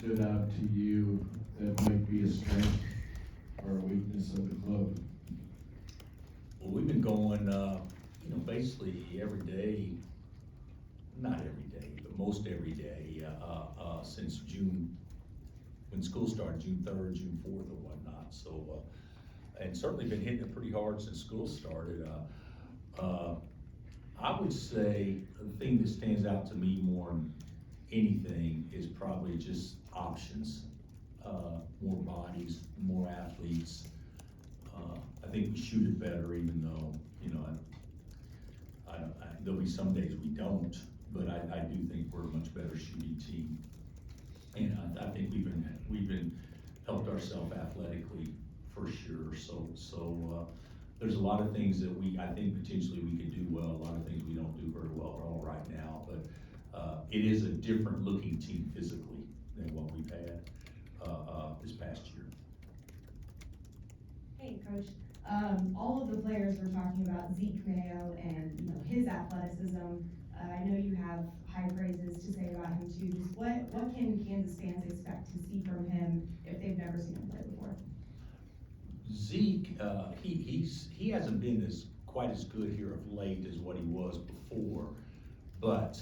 stood out to you that might be a strength or a weakness of the club? Well, we've been going, basically every day, not every day, but most every day, since June, when school started, June 3rd, June 4th or whatnot. So, and certainly been hitting it pretty hard since school started. I would say the thing that stands out to me more than anything is probably just options. More bodies, more athletes. I think we shoot it better, even though, there'll be some days we don't, but I do think we're a much better shooting team. And I think we've been helped ourselves athletically for sure. So there's a lot of things that I think potentially we could do well, a lot of things we don't do very well at all right now, but it is a different looking team physically than what we've had this past year. Hey, Coach. All of the players were talking about Zeke Mayo and his athleticism. I know you have high praises to say about him too. Just what can Kansas fans expect to see from him if they've never seen him play before? Zeke, he hasn't been quite as good here of late as what he was before, but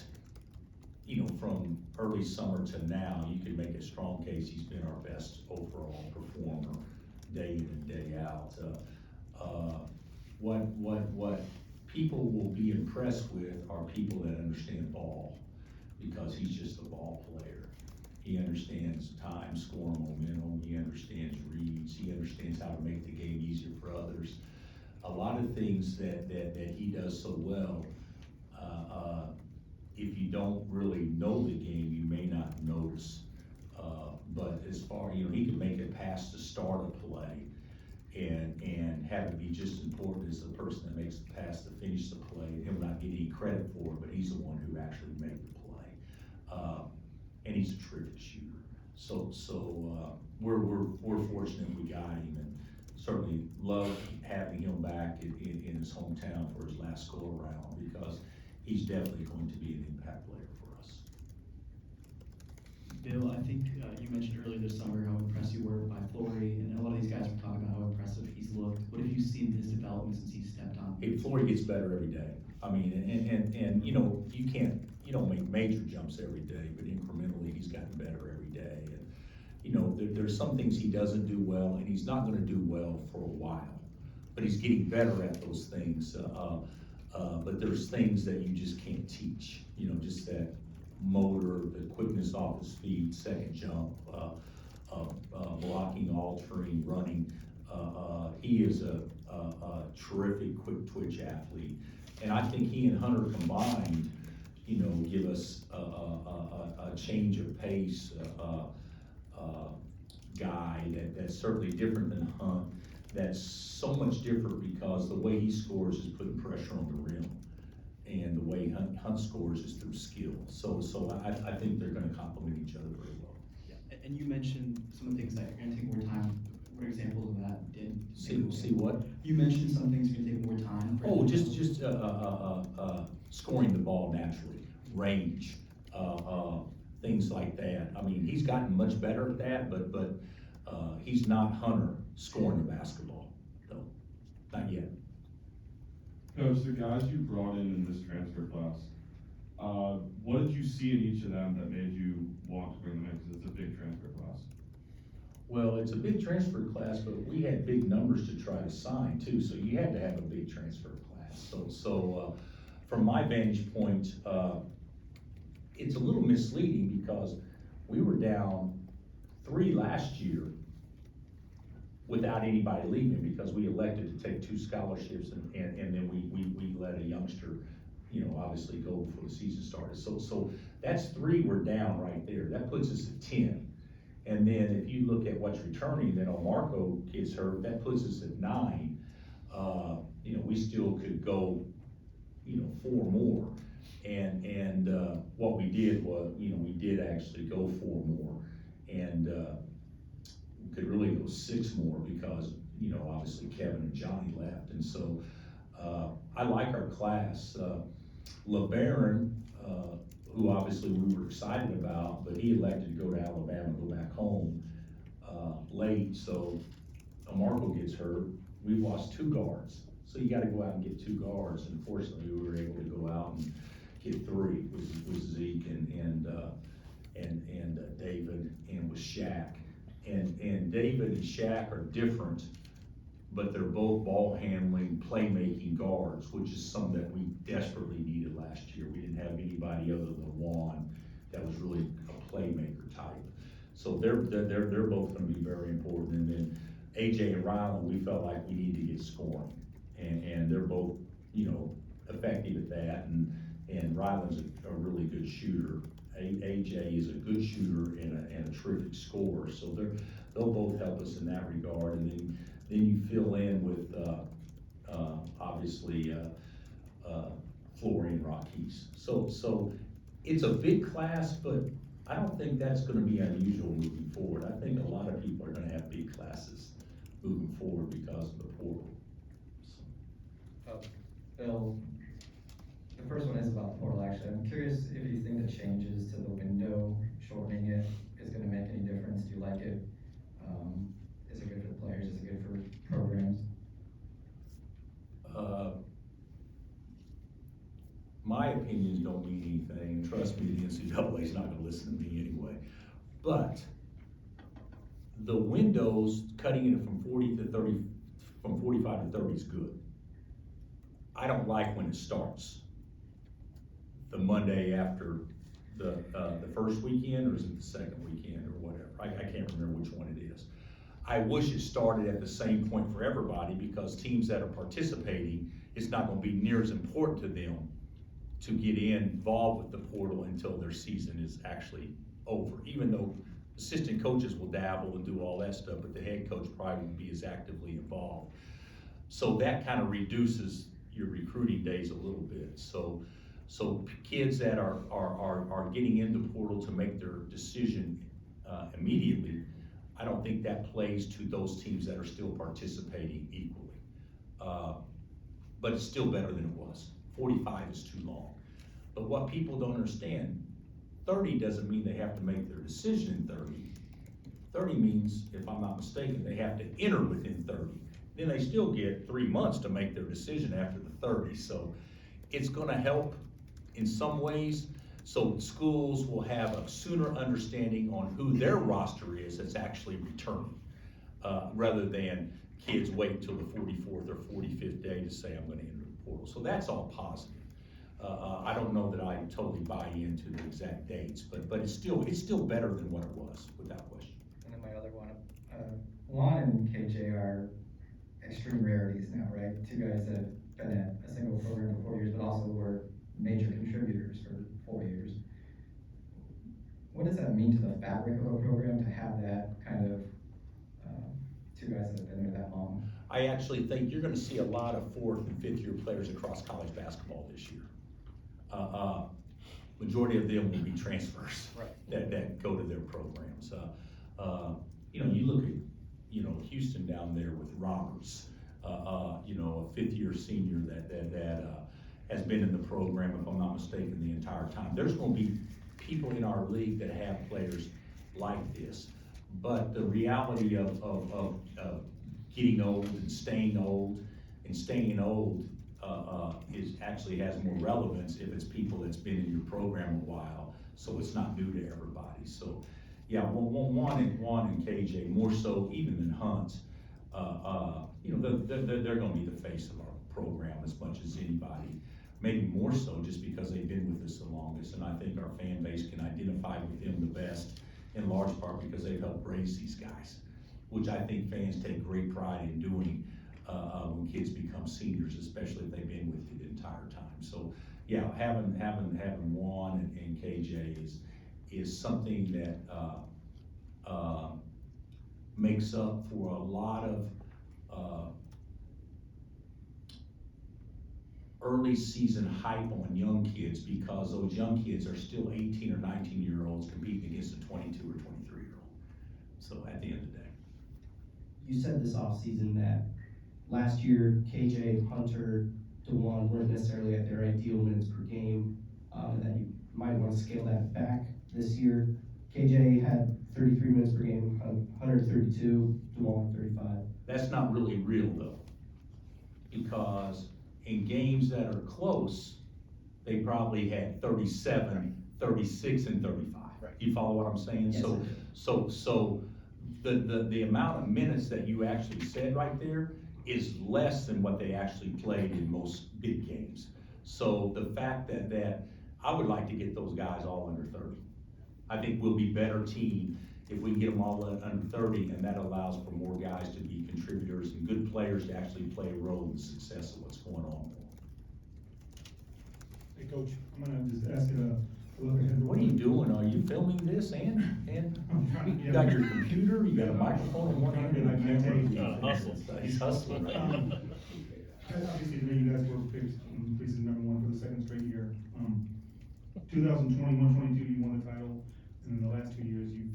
from early summer to now, you can make a strong case he's been our best overall performer day in and day out. What people will be impressed with are people that understand ball, because he's just a ball player. He understands time, score, momentum. He understands reads. He understands how to make the game easier for others. A lot of things that he does so well, if you don't really know the game, you may not notice. But as far, he can make a pass to start a play and have it be just as important as the person that makes the pass to finish the play, and he'll not get any credit for it, but he's the one who actually made the play. And he's a terrific shooter. So we're fortunate we got him, and certainly love having him back in his hometown for his last go around, because he's definitely going to be an impact player for us. Bill, I think you mentioned earlier this summer how impressed you were by Flory, and a lot of these guys were talking about how impressive he's looked. What have you seen his development since he stepped on? Hey, Flory gets better every day. I mean, and you don't make major jumps every day, but incrementally he's gotten better every day. And there's some things he doesn't do well, and he's not going to do well for a while, but he's getting better at those things. But there's things that you just can't teach. Just that motor, the quickness off his feet, second jump, blocking, altering, running. He is a terrific quick twitch athlete, and I think he and Hunter combined, give us a change of pace guy that's certainly different than Hunt. That's so much different because the way he scores is putting pressure on the rim, and the way Hunt scores is through skill. So I think they're going to complement each other very well. Yeah, and you mentioned some of the things that are going to take more time. What examples of that did? See what? You mentioned some things are going to take more time. Oh, just scoring the ball naturally, range, things like that. I mean, he's gotten much better at that, but he's not Hunter scoring the basketball, though, not yet. Coach, the guys you brought in this transfer class, what did you see in each of them that made you want to bring them in? Because it's a big transfer class. Well, it's a big transfer class, but we had big numbers to try to sign too, so you had to have a big transfer class. So from my vantage point, it's a little misleading because we were down 3 last year without anybody leaving, because we elected to take 2 scholarships and then we let a youngster, obviously go before the season started. So that's 3 we're down right there. That puts us at 10. And then if you look at what's returning, then Marco gets hurt, that puts us at 9. We still could go, 4 more. And what we did was, we did actually go 4 more, and could really go 6 more because, obviously Kevin and Johnny left. And so I like our class. LeBaron, who obviously we were excited about, but he elected to go to Alabama, go back late, so Marco gets hurt, we've lost 2 guards. So you gotta go out and get 2 guards, and fortunately, we were able to go out and get 3, with Zeke and David, and with Shaq. And David and Shaq are different, but they're both ball handling, playmaking guards, which is something that we desperately needed last year. We didn't have anybody other than Juan that was really a playmaker type. So they're both gonna be very important. And then AJ and Rylan, we felt like we need to get scoring. And they're both, effective at that, and Rylan's a really good shooter. AJ is a good shooter and a terrific scorer, so they'll both help us in that regard. And then you fill in with, obviously, Flory and Rockies. So it's a big class, but I don't think that's gonna be unusual moving forward. I think a lot of people are gonna have big classes moving forward because of the portal. Bill, the first one is about the portal, actually. I'm curious if you think the changes to the window, shortening it, is gonna make any difference. Do you like it? Is it good for the players? Is it good for programs? My opinions don't mean anything, and trust me, the NCAA is not gonna listen to me anyway. But the windows, cutting it from 40 to 30, from 45 to 30 is good. I don't like when it starts the Monday after the first weekend, or is it the second weekend, or whatever. I can't remember which one it is. I wish it started at the same point for everybody, because teams that are participating, it's not gonna be near as important to them to get involved with the portal until their season is actually over. Even though assistant coaches will dabble and do all that stuff, but the head coach probably won't be as actively involved. So that kind of reduces your recruiting days a little bit. So kids that are getting into portal to make their decision immediately, I don't think that plays to those teams that are still participating equally. But it's still better than it was. 45 is too long. But what people don't understand, 30 doesn't mean they have to make their decision in 30. 30 means, if I'm not mistaken, they have to enter within 30. Then they still get 3 months to make their decision after the 30. So it's gonna help in some ways. So schools will have a sooner understanding on who their roster is that's actually returning, rather than kids wait until the 44th or 45th day to say, I'm gonna enter the portal. So that's all positive. I don't know that I totally buy into the exact dates, but it's still better than what it was, without question. And then my other one, Juan and KJ are extreme rarities now, right? 2 guys that have been at a single program for 4 years, but also were major contributors for 4 years. What does that mean to the fabric of a program to have that kind of 2 guys that have been there that long? I actually think you're gonna see a lot of 4th and 5th year players across college basketball this year. Majority of them will be transfers. Right. That go to their programs. You look at, Houston down there with Roberts, a 5th year senior that has been in the program, if I'm not mistaken, the entire time. There's gonna be people in our league that have players like this. But the reality of getting old and staying old, actually has more relevance if it's people that's been in your program a while, so it's not new to everybody. So, yeah, Juan and KJ, more so even than Hunt, they're gonna be the face of our program as much as anybody. Maybe more so just because they've been with us the longest, and I think our fan base can identify with them the best, in large part because they've helped raise these guys, which I think fans take great pride in doing when kids become seniors, especially if they've been with you the entire time. So, yeah, having Juan and KJ is something that makes up for a lot of early season hype on young kids, because those young kids are still 18 or 19-year-olds competing against a 22 or 23-year-old. So at the end of the day. You said this offseason that last year KJ, Hunter, DeJuan weren't necessarily at their ideal minutes per game, and that you might want to scale that back this year. KJ had 33 minutes per game, Hunter Hunter 32, DeWan 35. That's not really real though, because in games that are close, they probably had 37, 36, and 35. Right. You follow what I'm saying? Yes, I do. So the amount of minutes that you actually said right there is less than what they actually played in most big games. So the fact that I would like to get those guys all under 30. I think we'll be better team if we get them all under 30, and that allows for more guys to be contributors and good players to actually play a role in the success of what's going on. Hey, Coach, I'm gonna just ask you to look ahead. What are you doing? Are you filming this and I'm trying to you got your computer, you got a microphone in one hand and a camera? Hustle. He's hustling right now. Obviously, today you guys were picked preseason #1 for the second straight year. 2021-22, you won the title, and in the last 2 years, you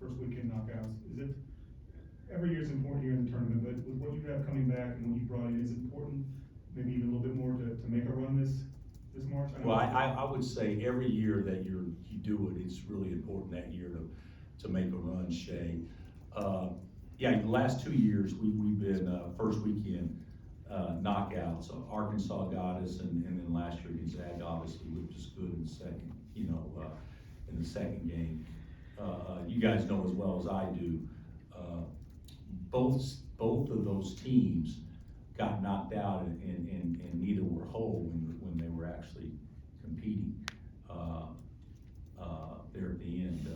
first weekend knockouts. Is it, every year is important here in the tournament, but with what you have coming back and what you brought in, is it important, maybe even a little bit more to make a run this March? Well, I would say every year that you do it, it's really important that year to make a run, Shay. Yeah, the last 2 years, we've been, first weekend, knockouts. Arkansas got us, and then last year Gonzaga obviously whipped us good in the second, in the second game. You guys know as well as I do, both of those teams got knocked out and neither were whole when they were actually competing, there at the end.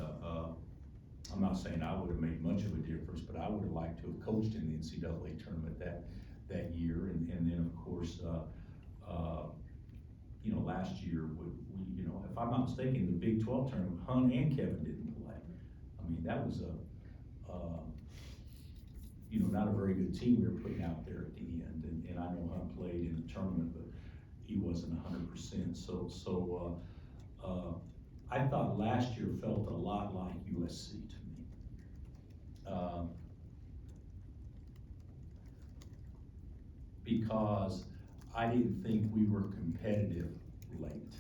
I'm not saying I would have made much of a difference, but I would have liked to have coached in the NCAA tournament that year, and then of course, last year, we, if I'm not mistaken, the Big 12 tournament, Hunt and Kevin didn't play. I mean, that was not a very good team we were putting out there at the end, and I know Hunt played in the tournament, but he wasn't 100%. So I thought last year felt a lot like USC to me. Because I didn't think we were competitive late.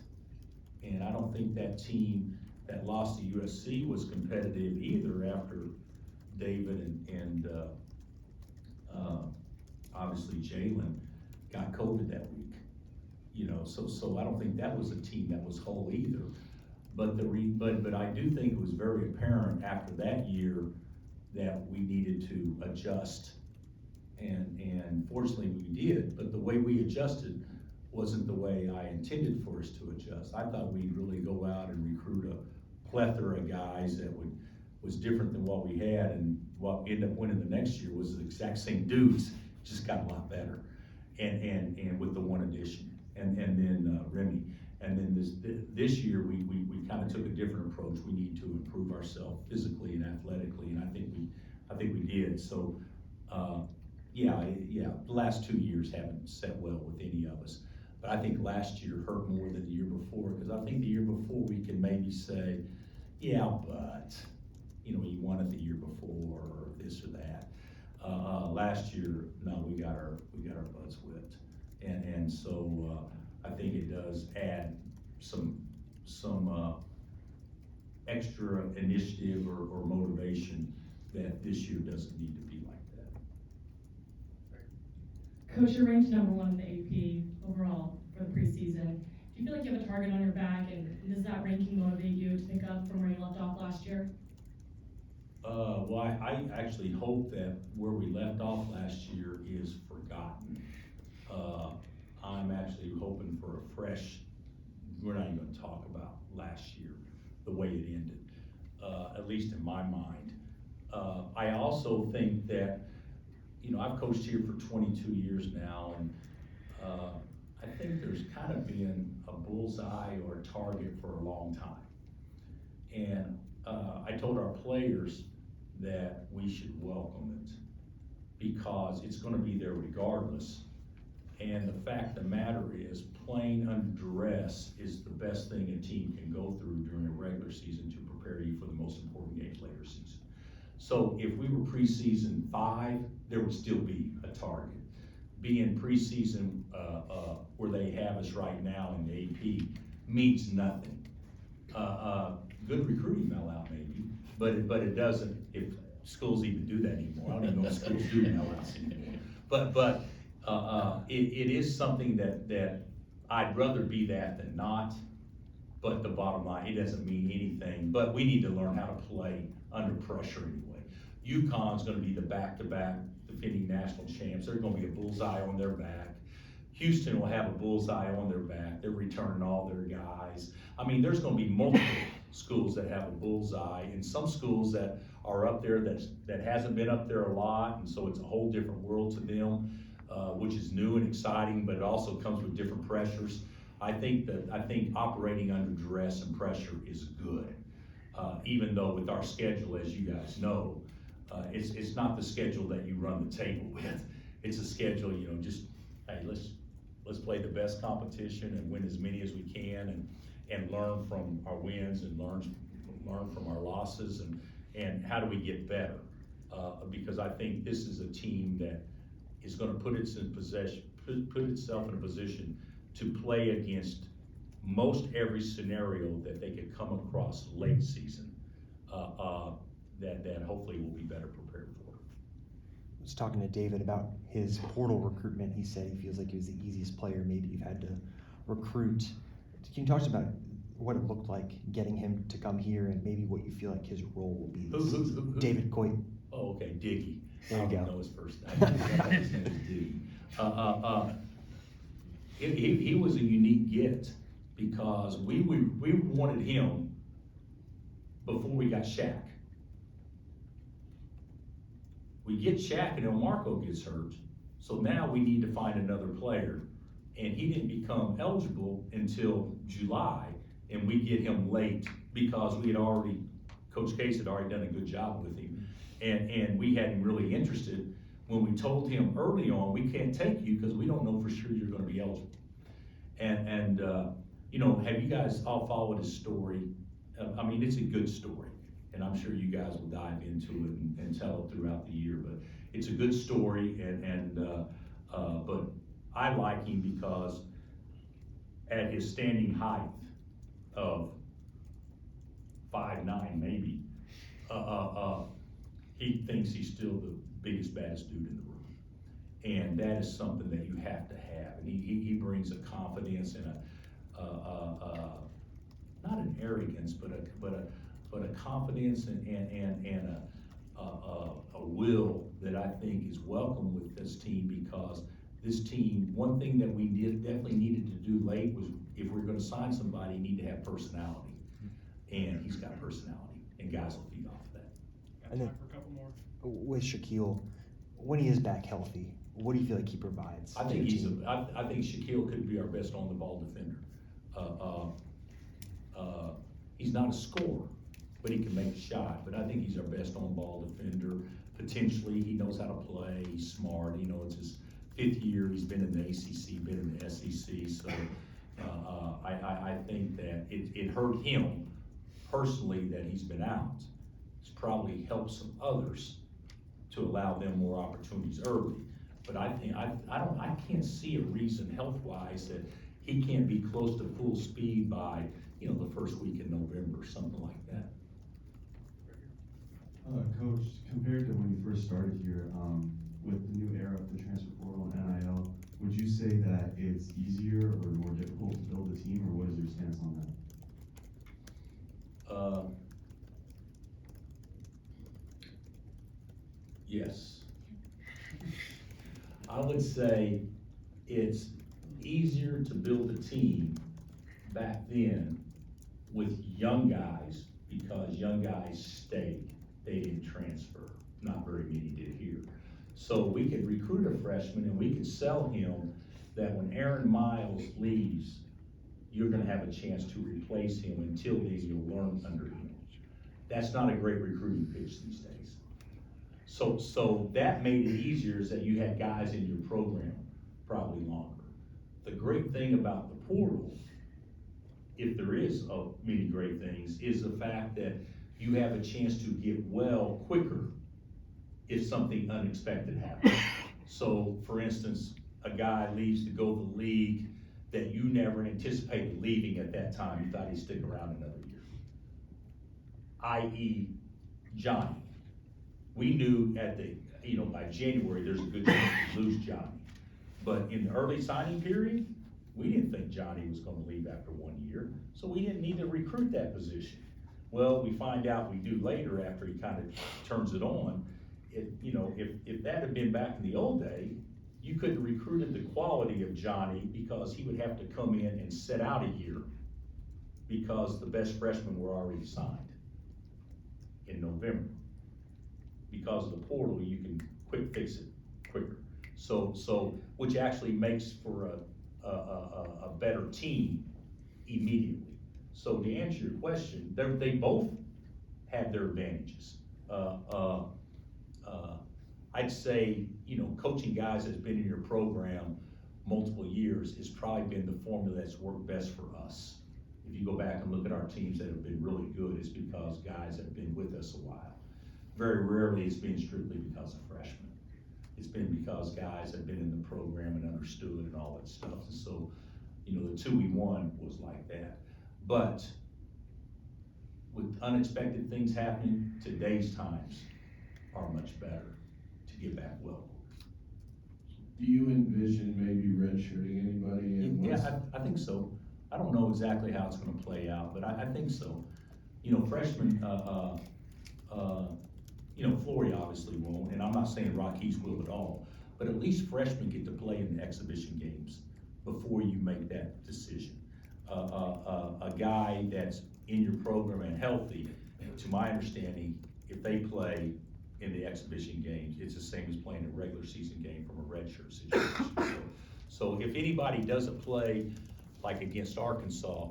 And I don't think that team that lost to USC was competitive either after David and obviously Jalen got COVID that week. So I don't think that was a team that was whole either. But I do think it was very apparent after that year that we needed to adjust. And fortunately we did, but the way we adjusted wasn't the way I intended for us to adjust. I thought we'd really go out and recruit a plethora of guys that was different than what we had, and what ended up winning the next year was the exact same dudes, just got a lot better. And with the one addition, and then Remy. And then this year we kind of took a different approach. We need to improve ourselves physically and athletically, and I think we did. So yeah, the last 2 years haven't set well with any of us. But I think last year hurt more than the year before, because I think the year before we can maybe say, yeah, but you won it the year before, or this or that. Last year, no, we got our butts whipped, and so I think it does add some extra initiative or motivation that this year doesn't need to be like that. Coach, you're ranked #1 in the AP overall for the preseason. Do you feel like you have a target on your back, and does that ranking motivate you to pick up from where you left off last year? Well, I actually hope that where we left off last year is forgotten. I'm actually hoping for a fresh, we're not even gonna talk about last year, the way it ended, at least in my mind. I also think that, I've coached here for 22 years now, and I think there's kind of been a bullseye or a target for a long time. And I told our players that we should welcome it, because it's gonna be there regardless. And the fact of the matter is, playing under duress is the best thing a team can go through during a regular season to prepare you for the most important games later season. So if we were preseason 5, there would still be a target. Being preseason where they have us right now in the AP means nothing. Good recruiting mail out maybe, but it doesn't. If schools even do that anymore. I don't even know if schools do MLS anymore. But it is something that I'd rather be that than not. But the bottom line, it doesn't mean anything, but we need to learn how to play under pressure anyway. UConn's gonna be the back-to-back defending national champs. There's gonna be a bullseye on their back. Houston will have a bullseye on their back. They're returning all their guys. I mean, there's gonna be multiple schools that have a bullseye, and some schools that are up there that hasn't been up there a lot, and so it's a whole different world to them, which is new and exciting, but it also comes with different pressures. I think operating under duress and pressure is good. Even though with our schedule, as you guys know, it's not the schedule that you run the table with. It's a schedule, just, hey, let's play the best competition and win as many as we can and learn from our wins and learn from our losses and how do we get better? Because I think this is a team that is gonna put itself in a position to play against most every scenario that they could come across late season, that hopefully we'll be better prepared for. I was talking to David about his portal recruitment. He said he feels like he was the easiest player maybe you've had to recruit. Can you talk to us about what it looked like getting him to come here and maybe what you feel like his role will be this season? David Coit. Oh, okay, Diggy. There you I go. don't know his first name. I thought his name was Diggy. He was a unique get because we wanted him before we got Shaq. We get Shaq and Marco gets hurt, so now we need to find another player. And he didn't become eligible until July, and we get him late because Coach Case had already done a good job with him. And we had him really interested. When we told him early on, we can't take you because we don't know for sure you're gonna be eligible. And have you guys all followed his story? I mean, it's a good story, and I'm sure you guys will dive into it and tell it throughout the year, but it's a good story, but I like him because at his standing height of 5'9" maybe, he thinks he's still the biggest, baddest dude in the room. And that is something that you have to have. And he brings a confidence and not an arrogance, but a confidence and a will that I think is welcome with this team, because this team, one thing that we definitely needed to do late was, if we're gonna sign somebody, you need to have personality. And he's got personality, and guys will feed off of that. Got time for a couple more? With Shaquille, when he is back healthy, what do you feel like he provides? I think I think Shaquille could be our best on the ball defender. He's not a scorer, but he can make a shot. But I think he's our best on ball defender. Potentially, he knows how to play. He's smart. It's his 5th year. He's been in the ACC, been in the SEC. So I think that it hurt him personally that he's been out. It's probably helped some others to allow them more opportunities early. But I can't see a reason health-wise that he can't be close to full speed by, the first week in November, something like that. Coach, compared to when you first started here, with the new era of the transfer portal and NIL, would you say that it's easier or more difficult to build a team, or what is your stance on that? Yes. I would say it's easier to build a team back then with young guys, because young guys stayed. They didn't transfer. Not very many did here. So we could recruit a freshman and we could sell him that when Aaron Miles leaves, you're gonna have a chance to replace him. Until then, you'll learn under him. That's not a great recruiting pitch these days. So that made it easier, is that you had guys in your program probably longer. The great thing about the portal, if there is many great things, is the fact that you have a chance to get well quicker if something unexpected happens. So for instance, a guy leaves to go to the league that you never anticipated leaving at that time. You thought he'd stick around another year. I.e. Johnny. we knew by January, there's a good chance to lose Johnny. But in the early signing period, we didn't think Johnny was gonna leave after 1 year, so we didn't need to recruit that position. Well, we find out we do later after he kind of turns it on. If that had been back in the old day, you couldn't have recruited the quality of Johnny because he would have to come in and sit out a year because the best freshmen were already signed in November. Because of the portal, you can quick fix it quicker. So which actually makes for a better team immediately. So to answer your question, they both have their advantages. I'd say, coaching guys that's been in your program multiple years has probably been the formula that's worked best for us. If you go back and look at our teams that have been really good, it's because guys have been with us a while. Very rarely it's been strictly because of freshmen. It's been because guys have been in the program and understood and all that stuff. And so, the 2 we won was like that. But with unexpected things happening, today's times are much better to get back well. Do you envision maybe redshirting anybody in West? Yeah, I think so. I don't know exactly how it's gonna play out, but I think so. Freshmen, Flory obviously won't, and I'm not saying Rockies will at all, but at least freshmen get to play in the exhibition games before you make that decision. A guy that's in your program and healthy, to my understanding, if they play in the exhibition games, it's the same as playing a regular season game from a redshirt situation. So if anybody doesn't play, like against Arkansas,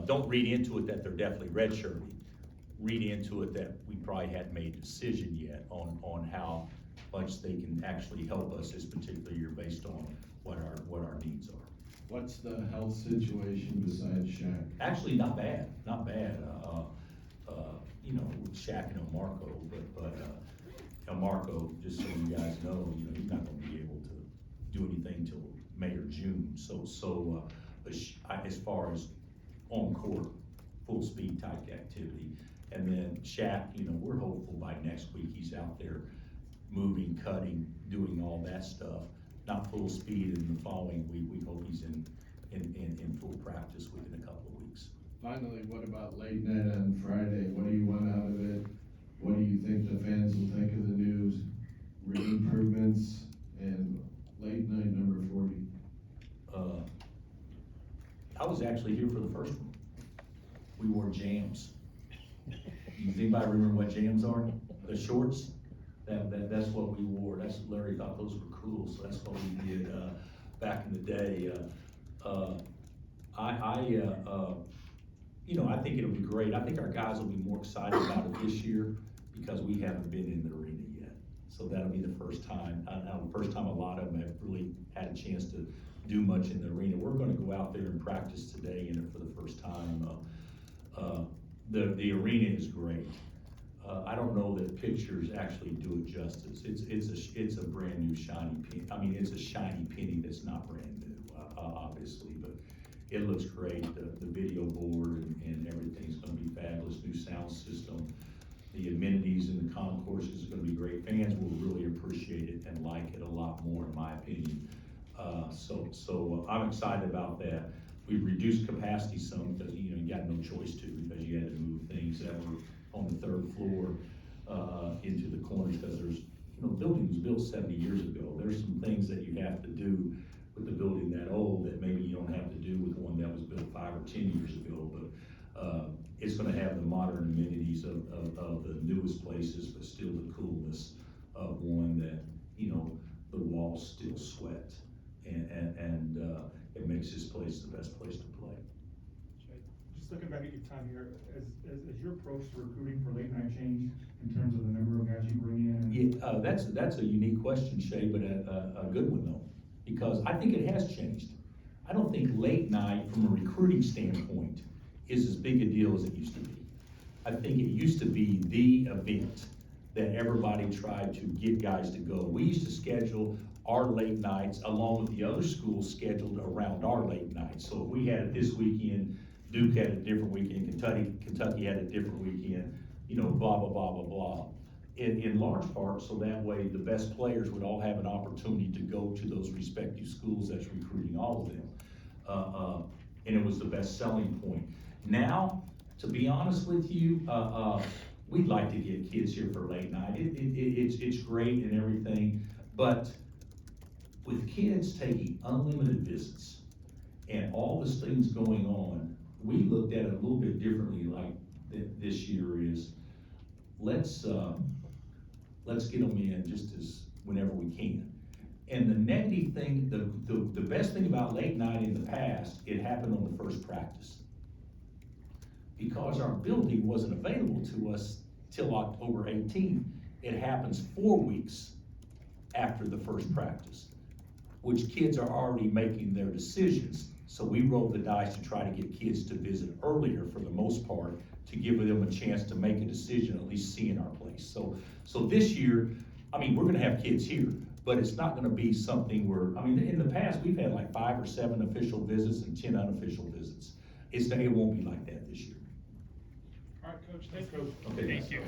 don't read into it that they're definitely redshirting. Read into it that we probably hadn't made a decision yet on how much they can actually help us this particular year based on what our needs are. What's the health situation besides Shaq? Actually, not bad. With Shaq and Marco, but Marco, just so you guys know, he's not gonna be able to do anything till May or June. But as far as on court, full speed type activity. And then Shaq, we're hopeful by next week he's out there moving, cutting, doing all that stuff. Not full speed in the following week. We hope he's in full practice within a couple of weeks. Finally, what about late night on Friday? What do you want out of it? What do you think the fans will think of the news? Improvements and late night number 40. I was actually here for the first one. We wore jams. Does anybody remember what jams are? The shorts? That's what we wore. Larry thought those were cool, so that's what we did back in the day. I think it'll be great. I think our guys will be more excited about it this year because we haven't been in the arena yet. So that'll be the first time. The first time a lot of them have really had a chance to do much in the arena. We're going to go out there and practice today in it for the first time. The arena is great. I don't know that pictures actually do it justice. It's a brand new shiny penny. I mean, it's a shiny penny that's not brand new, obviously, but it looks great. The video board and everything's going to be fabulous. New sound system. The amenities in the concourses is going to be great. Fans will really appreciate it and like it a lot more, in my opinion. So I'm excited about that. We've reduced capacity some because you got no choice to, because you had to move things that were on the third floor into the corners, because there's, the building was built 70 years ago. There's some things that you have to do with the building that old that maybe you don't have to do with one that was built 5 or 10 years ago. But it's going to have the modern amenities of the newest places, but still the coolness of one that the walls still sweat, and it makes this place the best place to play. Just looking back at your time here, as your approach to recruiting for late night changed in terms of the number of guys you bring in? Yeah, that's a unique question, Shay, but a good one though, because I think it has changed. I don't think late night from a recruiting standpoint is as big a deal as it used to be. I think it used to be the event that everybody tried to get guys to go. We used to schedule our late nights along with the other schools scheduled around our late nights. So if we had it this weekend, Duke had a different weekend, Kentucky had a different weekend, blah, blah, blah, blah, blah. in large part, so that way the best players would all have an opportunity to go to those respective schools that's recruiting all of them. And it was the best selling point. Now, to be honest with you, we'd like to get kids here for late night. It's great and everything, but with kids taking unlimited visits and all this things going on, we looked at it a little bit differently, like this year is, let's get them in just as whenever we can. And the negative thing, the best thing about late night in the past, it happened on the first practice. Because our building wasn't available to us till October 18th, it happens 4 weeks after the first practice, which kids are already making their decisions. So we rolled the dice to try to get kids to visit earlier for the most part, to give them a chance to make a decision, at least seeing our place. So this year, I mean, we're gonna have kids here, but it's not gonna be something where, I mean, in the past, we've had like 5 or 7 official visits and 10 unofficial visits. It won't be like that this year. All right, Coach, thanks, Coach. Okay. Thank you.